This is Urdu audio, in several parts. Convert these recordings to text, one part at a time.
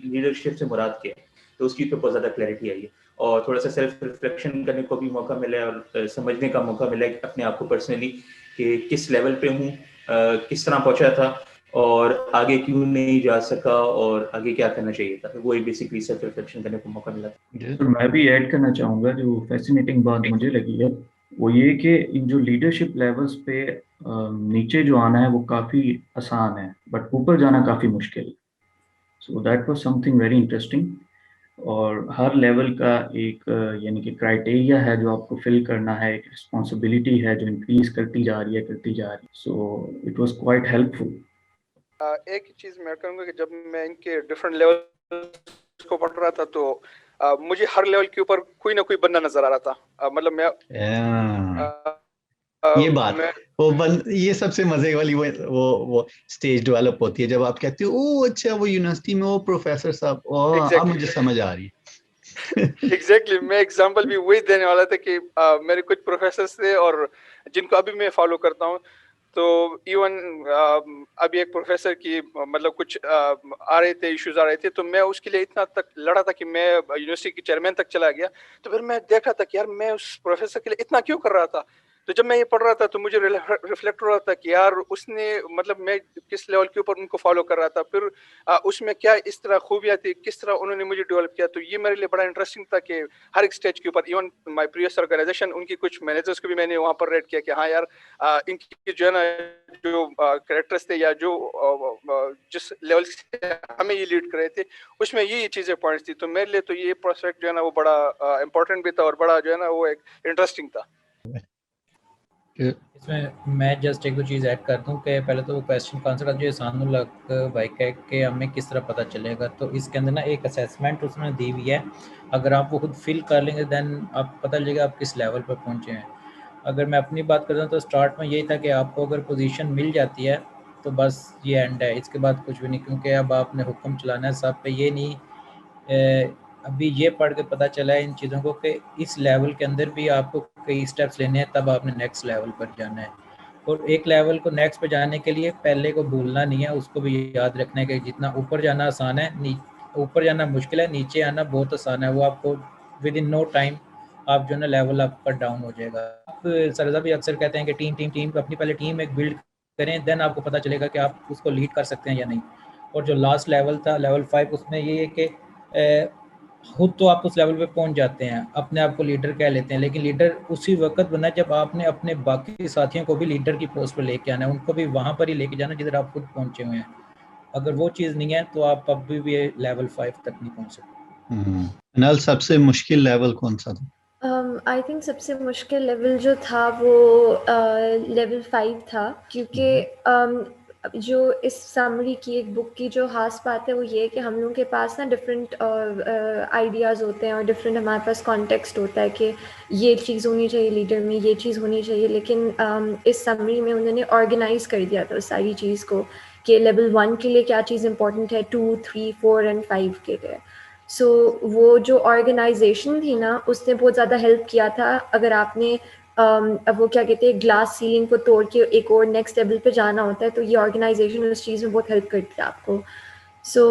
لیڈرشپ سے مراد کیا ہے. تو اس کی تو بہت زیادہ کلیئرٹی آئی ہے, اور تھوڑا سا سیلف ریفلیکشن کرنے کو بھی موقع ملا ہے, اور سمجھنے کا موقع ملا ہے اپنے آپ کو پرسنلی کہ کس لیول پہ ہوں, کس طرح پہنچا تھا, اور آگے کیوں نہیں جا سکا, اور آگے کیا کرنا چاہیے تھا. وہ بیسکلی سیلف ریفلیکشن کرنے کو موقع ملا. میں بھی ایڈ کرنا چاہوں گا, جو فیسینیٹنگ بات مجھے لگی ہے وہ یہ کہ ان جو لیڈرشپ لیولز پہ نیچے جو آنا ہے وہ کافی آسان ہے, بٹ اوپر جانا کافی مشکل ہے. So that was some thing very interesting. اور ہر لیول کا ایک یعنی کہ کرائٹیریا ہے جو آپ کو فل کرنا ہے, ایک رسپانسبلٹی ہے جو انکریز کرتی جا رہی ہے. So it was quite helpful فل. ایک چیز میں کروں گا کہ جب میں ان کے ڈفرینٹ لیول کو پڑھ رہا تھا تو مجھے ہر لیول کے اوپر کوئی نہ کوئی بندہ نظر آ رہا تھا. مطلب میں یہ بات یہ سب سے مزے والی وہ اسٹیج ڈیولپ ہوتی ہے جب آپ کہتے ہو او اچھا وہ یونیورسٹی میں وہ پروفیسر صاحب اب مجھے سمجھ آ رہی ہے. ایگزیکٹلی میں ایگزامپل بھی وہی دینے والا تھا کہ میرے کچھ پروفیسرس تھے اور جن کو ابھی میں فالو کرتا ہوں. تو ایون ابھی ایک پروفیسر کی مطلب کچھ آ رہے تھے ایشوز آ رہے تھے, تو میں اس کے لیے اتنا تک لڑا تھا کہ میں یونیورسٹی کی چیئرمین تک چلا گیا. تو پھر میں دیکھ رہا تھا کہ یار میں اس پروفیسر کے لیے اتنا کیوں کر رہا تھا. تو جب میں یہ پڑھ رہا تھا تو مجھے ریفلیکٹ ہو رہا تھا کہ یار اس نے مطلب میں کس لیول کے اوپر ان کو فالو کر رہا تھا, پھر اس میں کیا اس طرح خوبیاں تھی, کس طرح انہوں نے مجھے ڈیولپ کیا. تو یہ میرے لیے بڑا انٹرسٹنگ تھا کہ ہر ایک اسٹیج کے اوپر ایون مائی پریویس آرگنائزیشن ان کی کچھ مینیجرس کو بھی میں نے وہاں پر ریٹ کیا کہ ہاں یار ان کی جو ہے نا جو کریکٹرس تھے یا جو جس لیول سے ہمیں یہ لیڈ کر رہے تھے اس میں یہ چیزیں پوائنٹس تھی. تو میرے لیے تو یہ پروسپیکٹ جو ہے نا وہ بڑا امپورٹنٹ بھی تھا اور بڑا جو ہے نا وہ ایک انٹرسٹنگ تھا. اس میں میں جسٹ ایک دو چیز ایڈ کرتا ہوں کہ پہلے تو کویسچن کا آنسر جو احسان الحق بھائی کہ ہمیں کس طرح پتہ چلے گا. تو اس کے اندر نا ایک اسیسمنٹ اس نے دی ہوئی ہے, اگر آپ وہ خود فل کر لیں گے دین آپ پتہ چلے گا آپ کس لیول پر پہنچے ہیں. اگر میں اپنی بات کرتا ہوں تو اسٹارٹ میں یہی تھا کہ آپ کو اگر پوزیشن مل جاتی ہے تو بس یہ اینڈ ہے, اس کے بعد کچھ بھی نہیں, کیونکہ اب آپ نے حکم چلانا ہے صاحب پہ. یہ نہیں ابھی یہ پڑھ کے پتہ چلا ہے ان چیزوں کو کہ اس لیول کے اندر بھی آپ کو کئی سٹیپس لینے ہیں, تب آپ نے نیکسٹ لیول پر جانا ہے. اور ایک لیول کو نیکسٹ پہ جانے کے لیے پہلے کو بھولنا نہیں ہے, اس کو بھی یاد رکھنا ہے کہ جتنا اوپر جانا آسان ہے, اوپر جانا مشکل ہے, نیچے آنا بہت آسان ہے. وہ آپ کو ود ان نو ٹائم آپ جو ہے نا لیول آپ کا ڈاؤن ہو جائے گا. آپ سرزا بھی اکثر کہتے ہیں کہ ٹیم اپنی پہلے ٹیم ایک بلڈ کریں, دین آپ کو پتہ چلے گا کہ آپ اس کو لیڈ کر سکتے ہیں یا نہیں. اور جو لاسٹ لیول تھا لیول 5, اس میں یہ ہے کہ خود تو آپ اس لیول پہ پہنچ جاتے ہیں, اپنے آپ کو لیڈر کہہ لیتے ہیں, لیکن لیڈر اسی وقت بنا جب آپ نے اپنے باقی ساتھیوں کو بھی لیڈر کی پوسٹ پہ لے کے آنا ہے, ان کو بھی وہاں پر ہی لے کے جانا جدھر آپ خود پہنچے ہوئے ہیں. اگر وہ چیز نہیں ہے تو آپ اب بھی لیول 5 تک نہیں پہنچ سکتے. انال سب سے مشکل لیول کون سا تھا؟ آئی تھنک سب سے مشکل لیول جو تھا وہ لیول 5 تھا, کیونکہ جو اس سمری کی ایک بک کی جو خاص بات ہے وہ یہ ہے کہ ہم لوگوں کے پاس نا ڈفرینٹ آئیڈیاز ہوتے ہیں اور ڈفرینٹ ہمارے پاس کانٹیکسٹ ہوتا ہے کہ یہ چیز ہونی چاہیے لیڈر میں, یہ چیز ہونی چاہیے. لیکن اس سمری میں انہوں نے آرگنائز کر دیا تھا اس ساری چیز کو کہ لیول 1 کے لیے کیا چیز امپورٹنٹ ہے, 2, 3, 4 اینڈ 5 کے لیے. سو وہ جو آرگنائزیشن تھی نا اس نے بہت زیادہ ہیلپ کیا تھا. اگر آپ نے اب وہ کیا کہتے ہیں گلاس سیلنگ کو توڑ کے ایک اور نیکسٹ لیول پہ جانا ہوتا ہے تو یہ آرگنائزیشن اس چیز میں بہت ہیلپ کرتی ہے آپ کو. سو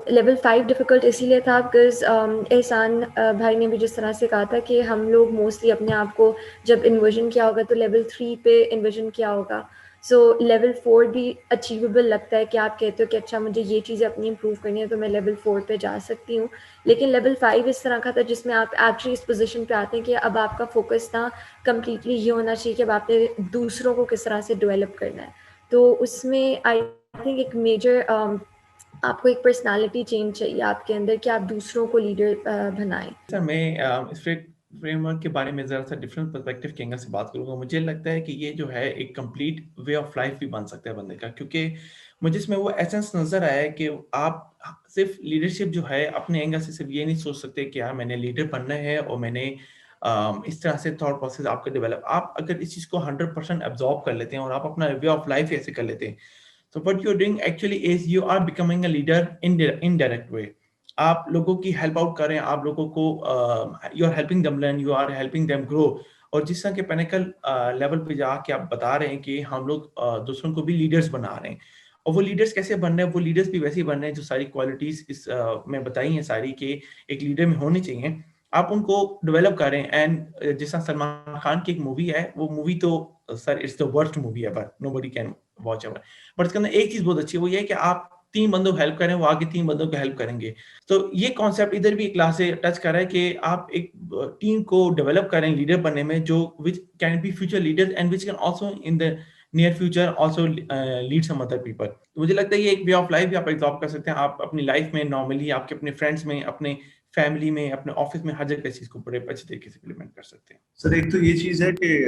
لیول 5 ڈیفیکلٹ اسی لیے تھا بیکاز احسان بھائی نے بھی جس طرح سے کہا تھا کہ ہم لوگ موسٹلی اپنے آپ کو جب انویژن کیا ہوگا تو لیول 3 پہ انویژن کیا ہوگا. سو لیول 4 بھی اچیویبل لگتا ہے کہ آپ کہتے ہو کہ اچھا مجھے یہ چیزیں اپنی امپروو کرنی ہے تو میں لیول 4 پہ جا سکتی ہوں. لیکن لیول 5 اس طرح کا تھا جس میں آپ ایکچولی اس پوزیشن پہ آتے ہیں کہ اب آپ کا فوکس نا کمپلیٹلی یہ ہونا چاہیے کہ اب آپ نے دوسروں کو کس طرح سے ڈیولپ کرنا ہے. تو اس میں آئی تھنک ایک میجر آپ کو ایک پرسنالٹی چینج چاہیے آپ کے اندر کہ آپ دوسروں کو لیڈر بنائیں. سر میں اس فریم ورک کے بارے میں ذرا سا ڈفرینٹ پرسپیکٹیو کے اینگل سے بات کروں گا. مجھے لگتا ہے کہ یہ جو ہے ایک کمپلیٹ وے آف لائف بھی بن سکتا ہے بندے کا, کیونکہ مجھے اس میں وہ ایسنس نظر آیا ہے کہ آپ صرف لیڈرشپ جو ہے اپنے اینگل سے صرف یہ نہیں سوچ سکتے کہ یار میں نے لیڈر بننا ہے اور میں نے اس طرح سے تھاٹ پروسیس آپ کا ڈیولپ. آپ اگر اس چیز کو 100% ابزارب کر لیتے ہیں اور آپ اپنا وے آف لائف ایسے کر لیتے ہیں تو what you're doing actually is you are becoming a leader in indirect way. آپ لوگوں کی ہیلپ آؤٹ کریں, آپ لوگوں کو you are helping them learn, you are helping them grow. اور جس طرح کے پینیکل لیول پہ جا کے آپ بتا رہے ہیں کہ ہم لوگ دوسروں کو بھی لیڈرز بنا رہے ہیں, اور وہ لیڈرز کیسے بن رہے ہیں, وہ لیڈرز بھی ویسے ہی بن رہے ہیں جو ساری کوالٹیز اس میں بتائی ہیں ساری کہ ایک لیڈر میں ہونی چاہیے, آپ ان کو ڈیولپ کریں. اینڈ جس طرح سلمان خان کی ایک مووی ہے, وہ مووی تو sir it's the worst movie ever, nobody can watch ever, but اس کے اندر ایک چیز بہت اچھی ہے, وہ یہ ہے کہ آپ 3 بندوں کو ہیلپ کریں, وہ آگے 3 بندوں کو ہیلپ کریں گے. تو یہ کانسیپٹ ادھر بھی کلاس سے ٹچ کر رہا ہے کہ آپ ایک ٹیم کو ڈیولپ کریں لیڈر بننے میں, جو which can be future leaders and which can also in the near future also lead some other people. مجھے لگتا ہے یہ ایک وے آف لائف بھی آپ ایڈاپٹ کر سکتے ہیں. آپ اپنی لائف میں نارملی آپ کے اپنے فرینڈس میں, اپنے فیملی میں, اپنے آفس میں, ہر جگہ اس چیز کو بڑے اچھے طریقے سے امپلیمنٹ کر سکتے ہیں. سر ایک تو یہ چیز ہے کہ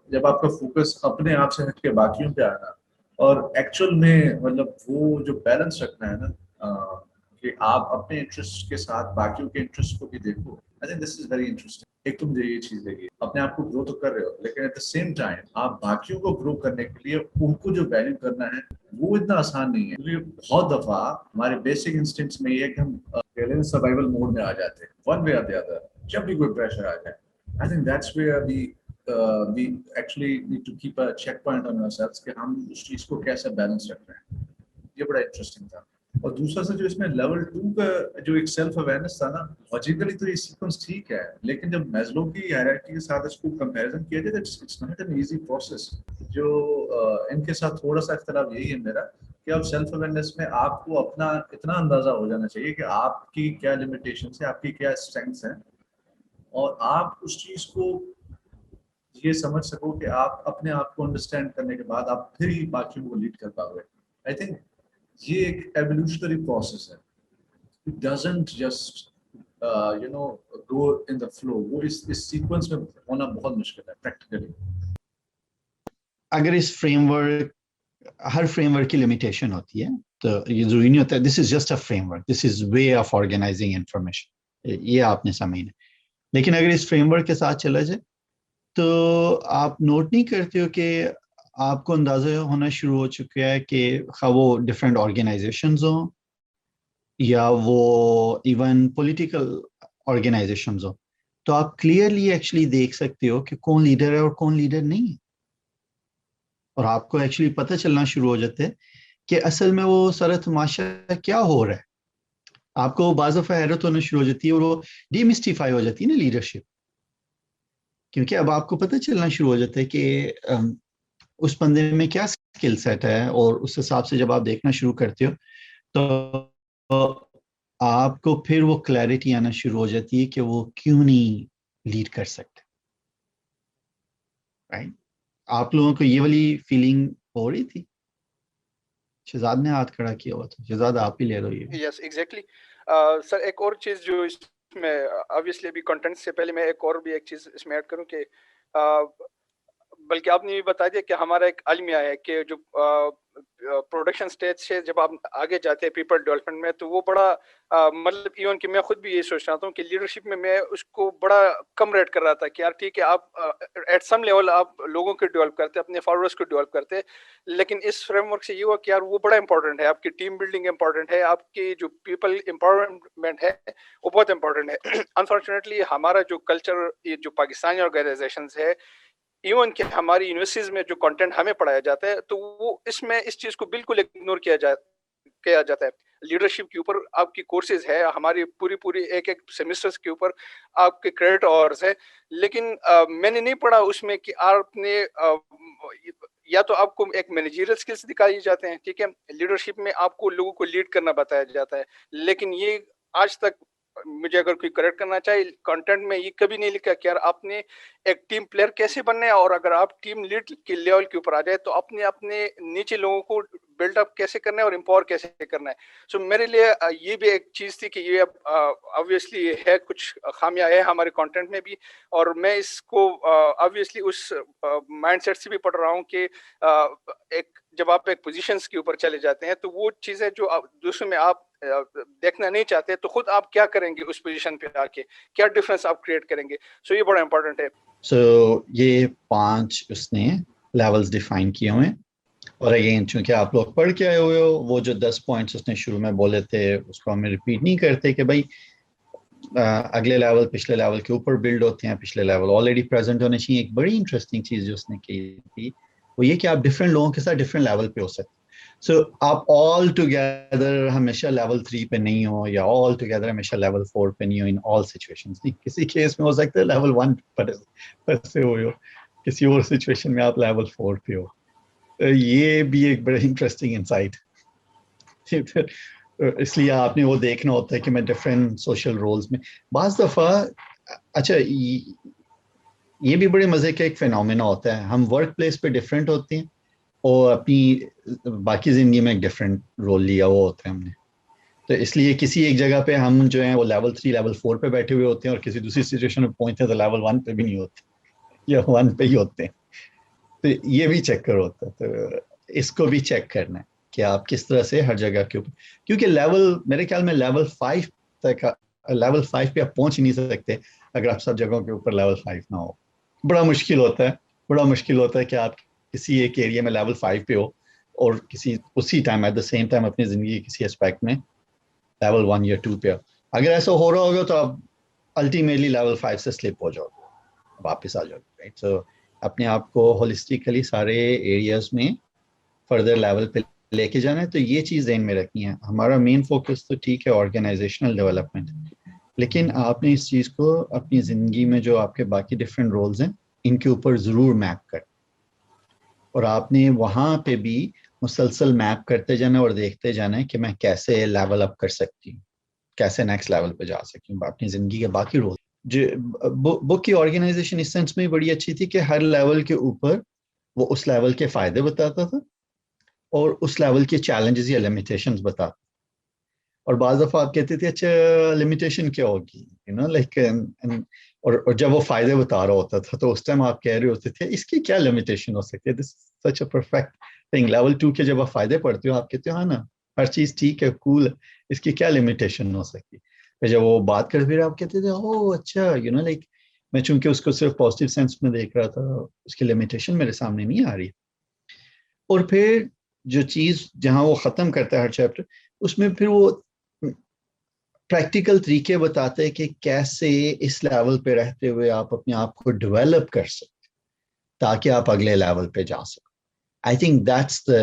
جب آپ کا فوکس اپنے آپ سے ہٹ کے باقیوں پہ آنا, اور ایکچوئل میں مطلب وہ جو بیلنس رکھنا ہے نا کہ آپ اپنے انٹرسٹ کے ساتھ باقیوں کے انٹرسٹ کو بھی دیکھو, I think this is very interesting. ایک تو مجھے یہ چیز لگی, اپنے آپ کو گرو تو کر رہے ہو, لیکن ایٹ دا سیم ٹائم آپ باقیوں کو گرو کرنے کے لیے ان کو جو ویلیو کرنا ہے وہ اتنا آسان نہیں ہے. کیونکہ بہت دفعہ ہمارے بیسک انسٹنکٹس میں یہ ہے کہ ہم سروائیول موڈ میں آ جاتے ہیں, ون وے اور دی ادر. جب بھی کوئی پریشر آ جائے, I think that's where we actually need to keep a check point on ourselves کہ ہم اس چیز کو کیسے بیلنس رکھ رہے ہیں. یہ بڑا انٹرسٹنگ تھا. اور دوسرا سا جو اس میں لیول 2 کا جو ایک سیلف اویئرنس تھا نا, لاجیکلی تو یہ سیکوینس ٹھیک ہے, لیکن جب میزلو کی ہائرارکی کے ساتھ اس کو کمپیریزن کیا جائے تو it's not an easy process. جو ان کے ساتھ تھوڑا سا اختلاف یہی ہے میرا کہ اب سیلف اویئرنس میں آپ کو اپنا اتنا اندازہ ہو جانا چاہیے کہ آپ کی کیا لمیٹیشنس ہیں, آپ کی کیا اسٹرینگس ہیں, اور آپ اس چیز کو یہ سمجھ سکو کہ آپ اپنے آپ کو انڈرسٹینڈ کرنے کے بعد آپ پھر ہی باقیوں کو لیڈ کر پاؤ گے. آئی تھنک یہ ایک ایولیوشنری پروسیس ہے. It doesn't just go in the flow. وہ اس سیکوینس میں ہونا بہت مشکل ہے پریکٹیکلی. اگر اس فریم ورک, ہر فریم ورک کی لمیٹیشن ہوتی ہے, تو یہ ضروری نہیں ہوتا ہے this is just a framework, this is way of organizing information, یہ آپ نے سمجھنا. لیکن اگر اس فریم ورک کے ساتھ چلا جائے تو آپ نوٹ نہیں کرتے ہو کہ آپ کو اندازہ ہونا شروع ہو چکا ہے کہ خواہ وہ ڈفرینٹ آرگنائزیشنز ہوں یا وہ ایون پولیٹیکل آرگنائزیشنز ہوں, تو آپ کلیئرلی ایکچولی دیکھ سکتے ہو کہ کون لیڈر ہے اور کون لیڈر نہیں ہے. اور آپ کو ایکچولی پتہ چلنا شروع ہو جاتا ہے کہ اصل میں وہ سارا تماشا کیا ہو رہا ہے. آپ کو بعض دفعہ حیرت ہونا شروع ہو جاتی ہے اور وہ ڈیمسٹیفائی ہو جاتی ہے نا لیڈرشپ, کیونکہ اب آپ کو پتہ چلنا شروع ہو جاتا ہے کہ اس بندے میں کیا اسکل سیٹ ہے, اور اس حساب سے جب آپ دیکھنا شروع کرتے ہو تو آپ کو پھر وہ کلیئرٹی آنا شروع ہو جاتی ہے کہ وہ کیوں نہیں لیڈ کر سکتے. رائٹ, آپ لوگوں کو یہ والی فیلنگ ہو رہی تھی؟ شہزاد نے ہاتھ کھڑا کیا ہوا تھا, شہزاد آپ ہی لے لو. یہ یس ایگزیکٹلی سر. ایک اور چیز جو اس میں obviously ابھی کنٹینٹ سے پہلے میں ایک اور بھی ایک چیز اس میں ایڈ کروں کہ بلکہ آپ نے بھی بتا دیا کہ ہمارا ایک المیہ ہے کہ جو پروڈکشن سٹیج سے جب آپ آگے جاتے ہیں پیپل ڈیولپمنٹ میں, تو وہ بڑا مطلب ایون کہ میں خود بھی یہ سوچ رہا ہوں کہ لیڈرشپ میں اس کو بڑا کم ریٹ کر رہا تھا کہ یار ٹھیک ہے آپ ایٹ سم لیول آپ لوگوں کو ڈیولپ کرتے, اپنے فالوورس کو ڈیولپ کرتے, لیکن اس فریم ورک سے یہ ہوا کہ یار وہ بڑا امپورٹنٹ ہے, آپ کی ٹیم بلڈنگ امپورٹنٹ ہے, آپ کی جو پیپل امپاورمنٹ ہے وہ بہت امپورٹنٹ ہے. انفارچونیٹلی ہمارا جو کلچر, یہ جو پاکستانی آرگنائزیشنز ہے, ایون کہ ہماری یونیورسٹیز میں جو کنٹینٹ ہمیں پڑھایا جاتا ہے, تو وہ اس میں اس چیز کو بالکل اگنور کیا جاتا ہے. لیڈرشپ کے اوپر آپ کی کورسز ہے, ہماری پوری ایک سیمسٹرز کے اوپر آپ کے کریڈٹ آورز ہے, لیکن میں نے نہیں پڑھا اس میں کہ آپ نے یا تو آپ کو ایک مینیجریل سکلز دکھائی جاتے ہیں, ٹھیک ہے, لیڈرشپ میں آپ کو لوگوں کو لیڈ کرنا بتایا جاتا ہے, لیکن یہ آج تک مجھے اگر کوئی کریکٹ کرنا چاہے کنٹینٹ میں یہ کبھی نہیں لکھا کہ یار آپ نے ایک ٹیم پلیئر کیسے بننا ہے, اور اگر آپ ٹیم لیڈ کے لیول کے اوپر آ جائے تو اپنے نیچے لوگوں کو بلڈ اپ کیسے کرنا ہے اور امپاور کیسے کرنا ہے. سو میرے لیے یہ بھی ایک چیز تھی کہ یہ obviously ہے, کچھ خامیاں ہے ہمارے کنٹینٹ میں بھی, اور میں اس کو obviously اس مائنڈ سیٹ سے بھی پڑھ رہا ہوں کہ ایک جب آپ ایک پوزیشنز کے اوپر چلے جاتے ہیں تو وہ چیزیں جو دوسروں میں آپ دیکھنا نہیں چاہتے, تو خود آپ کیا کریں گے اس پوزیشن پہ آ کے, کیا ڈفرینس آپ کریٹ کریں گے. سو یہ بڑا امپورٹنٹ ہے. سو یہ 5 اس نے لیولز ڈیفائن کیے ہوئے ہیں, اور اگین چونکہ آپ لوگ پڑھ کے آئے ہوئے ہو, وہ جو 10 پوائنٹس اس نے شروع میں بولے تھے اس کو ہمیں ریپیٹ نہیں کرتے کہ بھائی اگلے لیول پچھلے لیول کے اوپر بلڈ ہوتے ہیں, پچھلے لیول آلریڈی پریزنٹ ہونے چاہیے. ایک بڑی انٹرسٹنگ چیز جو اس نے کی تھی وہ یہ کہ آپ ڈفرینٹ لوگوں کے ساتھ ڈفرینٹ لیول پہ ہو سکتے. So آپ all together ہمیشہ لیول 3 پہ نہیں ہو یا all together ہمیشہ لیول 4 پہ نہیں ہو in all situations. نہیں, کسی کیس میں ہو سکتا ہے لیول 1 پر سے ہو, کسی اور سچویشن میں آپ لیول 4 پہ ہو. یہ بھی ایک بڑا انٹرسٹنگ انسائٹ. اس لیے آپ نے وہ دیکھنا ہوتا ہے کہ میں ڈفرینٹ سوشل رولز میں بعض دفعہ. اچھا یہ بھی بڑے مزے کا ایک فینومینا ہوتا ہے, ہم ورک پلیس پہ ڈفرینٹ ہوتے ہیں اور اپنی باقی زندگی میں ایک ڈفرینٹ رول لیا ہوا ہوتا ہے ہم نے. تو اس لیے کسی ایک جگہ پہ ہم جو ہیں وہ لیول 3 لیول 4 پہ بیٹھے ہوئے ہوتے ہیں اور کسی دوسری سچویشن میں پہنچتے ہیں تو لیول 1 پہ بھی نہیں ہوتے یا 1 پہ ہی ہوتے ہیں. تو یہ بھی چیک ہوتا ہے. تو اس کو بھی چیک کرنا ہے کہ آپ کس طرح سے ہر جگہ کے اوپر, کیونکہ لیول میرے خیال میں لیول 5 تک, لیول 5 پہ آپ پہنچ نہیں سکتے اگر آپ سب جگہوں کے اوپر لیول 5 نہ ہو. بڑا مشکل ہوتا ہے کہ آپ کسی ایک ایریا میں لیول 5 پہ ہو اور کسی اسی time at the same time اپنی زندگی کے کسی اسپیکٹ میں لیول 1 یا 2 پہ ہو. اگر ایسا ہو رہا ہوگا تو آپ الٹیمیٹلی لیول 5 سے سلپ ہو جاؤ گے, واپس آ جاؤ گے, رائٹ. سو اپنے آپ کو ہولسٹیکلی سارے ایریاز میں فردر لیول پہ لے کے جانا ہے. تو یہ چیز ذہن میں رکھنی ہے. ہمارا مین فوکس تو ٹھیک ہے آرگنائزیشنل ڈیولپمنٹ, لیکن آپ نے اس چیز کو اپنی زندگی میں جو آپ کے باقی ڈفرینٹ رولز ہیں ان کے اوپر ضرور میپ کر, اور آپ نے وہاں پہ بھی مسلسل میپ کرتے جانا اور دیکھتے جانا ہے کہ میں کیسے لیول اپ کر سکتی ہوں, کیسے نیکسٹ لیول پہ جا سکتی ہوں اپنی زندگی کے باقی رول. جو بک کی آرگنائزیشن اس سینس میں بڑی اچھی تھی کہ ہر لیول کے اوپر وہ اس لیول کے فائدے بتاتا تھا اور اس لیول کے چیلنجز یا لمیٹیشنز بتاتا. اور بعض دفعہ آپ کہتے تھے اچھا لمیٹیشن کیا ہوگی, لائک, اور جب وہ فائدے بتا رہا ہوتا تھا تو اس ٹائم آپ کہہ رہے ہوتے تھے اس کی کیا لمیٹیشن ہو سکتی ہے, دس سچ اے پرفیکٹ تھنگ. لیول 2 کے جب آپ فائدے پڑھتے ہو آپ کہتے ہو ہاں نا ہر چیز ٹھیک ہے, کول, اس کی کیا لمیٹیشن ہو سکتی. پھر جب وہ بات کرتے پھر آپ کہتے تھے او اچھا لائک میں چونکہ اس کو صرف پازیٹیو سینس میں دیکھ رہا تھا, اس کی لمیٹیشن میرے سامنے نہیں آ رہی. اور پھر جو چیز جہاں وہ ختم کرتا ہے ہر چیپٹر, اس میں پھر وہ پریکٹیکل طریقے بتاتے ہیں کہ کیسے اس لیول پہ رہتے ہوئے آپ اپنے آپ کو ڈیولپ کر سکتے تاکہ آپ اگلے لیول پہ جا سکیں. I think that's the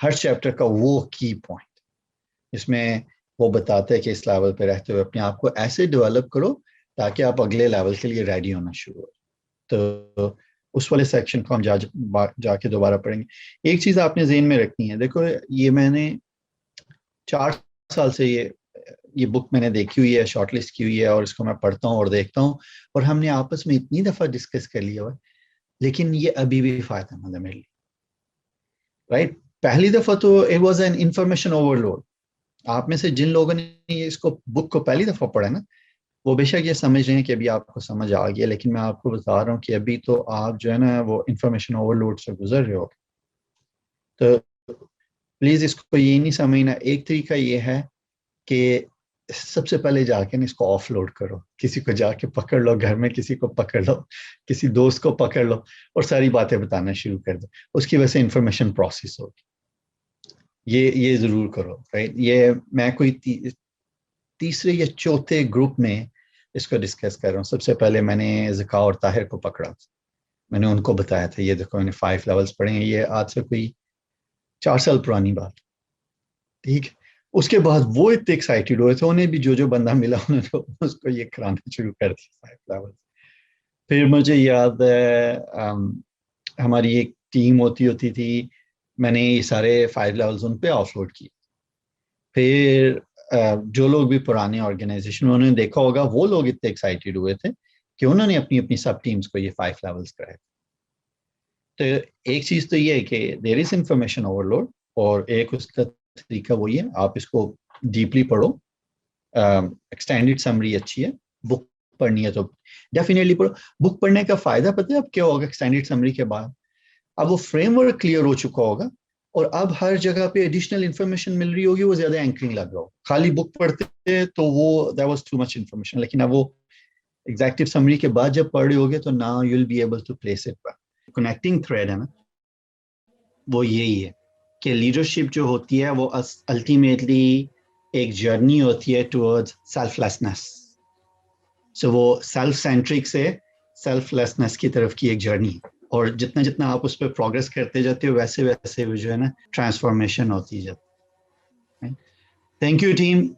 Hare chapter کا وہ کی پوائنٹ, جس میں وہ بتاتے ہیں کہ اس لیول پہ رہتے ہوئے اپنے آپ کو ایسے ڈیولپ کرو تاکہ آپ اگلے لیول کے لیے ریڈی ہونا شروع ہو. تو اس والے سیکشن کو ہم جا کے دوبارہ پڑھیں گے. ایک چیز آپ نے ذہن میں رکھنی ہے, دیکھو یہ میں نے 4 سال سے یہ بک میں نے دیکھی ہوئی ہے, شارٹ لسٹ کی ہوئی ہے, اور اس کو میں پڑھتا ہوں اور دیکھتا ہوں, اور ہم نے آپس میں اتنی دفعہ ڈسکس کر لیا ہوا, لیکن یہ ابھی بھی فائدہ مند ہے میرے لیے, رائٹ. پہلی دفعہ تو it was an information overload. آپ میں سے جن لوگوں نے اس کو بک کو پہلی دفعہ پڑھا نا وہ بے شک یہ سمجھ رہے ہیں کہ ابھی آپ کو سمجھ آ گیا, لیکن میں آپ کو بتا رہا ہوں کہ ابھی تو آپ جو ہے نا وہ انفارمیشن اوور لوڈ سے گزر رہے ہو. تو پلیز اس کو یہ نہیں سمجھنا. ایک طریقہ یہ ہے کہ سب سے پہلے جا کے اس کو آف لوڈ کرو, کسی کو جا کے پکڑ لو, گھر میں کسی کو پکڑ لو, کسی دوست کو پکڑ لو اور ساری باتیں بتانا شروع کر دو. اس کی وجہ سے انفارمیشن پروسیس ہوگی. یہ ضرور کرو, رائٹ. یہ میں کوئی تیسرے یا چوتھے گروپ میں اس کو ڈسکس کر رہا ہوں. سب سے پہلے میں نے ذکا اور طاہر کو پکڑا تھا, میں نے ان کو بتایا تھا یہ دیکھو میں نے 5 لیولز پڑھے ہیں. یہ آج سے کوئی 4 سال پرانی بات, ٹھیک. اس کے بعد وہ اتنے ایکسائٹیڈ ہوئے تھے, انہیں بھی جو بندہ ملا انہوں نے اس کو یہ کرانا شروع کر دیا 5 لیولز. پھر مجھے یاد ہے ہماری ایک ٹیم ہوتی تھی, میں نے یہ سارے 5 لیولز ان پہ آف لوڈ کیے. پھر جو لوگ بھی پرانے آرگنائزیشن انہوں نے دیکھا ہوگا, وہ لوگ اتنے ایکسائٹیڈ ہوئے تھے کہ انہوں نے اپنی سب ٹیمز کو یہ 5 لیولز کرائے. تو ایک چیز تو یہ ہے کہ دیر از انفارمیشن اوور لوڈ, اور ایک اس کا طریقہ وہی ہے آپ اس کو ڈیپلی پڑھو. ایکسٹینڈیڈ سمری اچھی ہے, بک پڑھنی ہے تو ڈیفینیٹلی پڑھو. بک پڑھنے کا فائدہ پتہ ہے اب کیا ہوگا ایکسٹینڈیڈ سمری کے بعد؟ اب وہ فریم ورک کلیئر ہو چکا ہوگا, اور اب ہر جگہ پہ ایڈیشنل انفارمیشن مل رہی ہوگی, وہ زیادہ اینکرنگ لگ رہا ہو. خالی بک پڑھتے تو وہ that was too much information, لیکن اب وہ ایگزیکٹو سمری کے بعد جب پڑھ رہے ہوگے تو now you will be able to place it. Connecting thread ہے نا وہ یہی ہے کہ لیڈرشپ جو ہوتی ہے وہ الٹیمیٹلی ایک جرنی ہوتی ہے ٹورڈز سیلف لیسنس. سو وہ سیلف سینٹرک سے سیلف لیسنس کی طرف کی ایک جرنی. اور جتنا جتنا آپ اس پہ پروگریس کرتے جاتے ہو ویسے ویسے وہ جو ہے نا ٹرانسفارمیشن ہوتی جاتی ہے. Thank you team.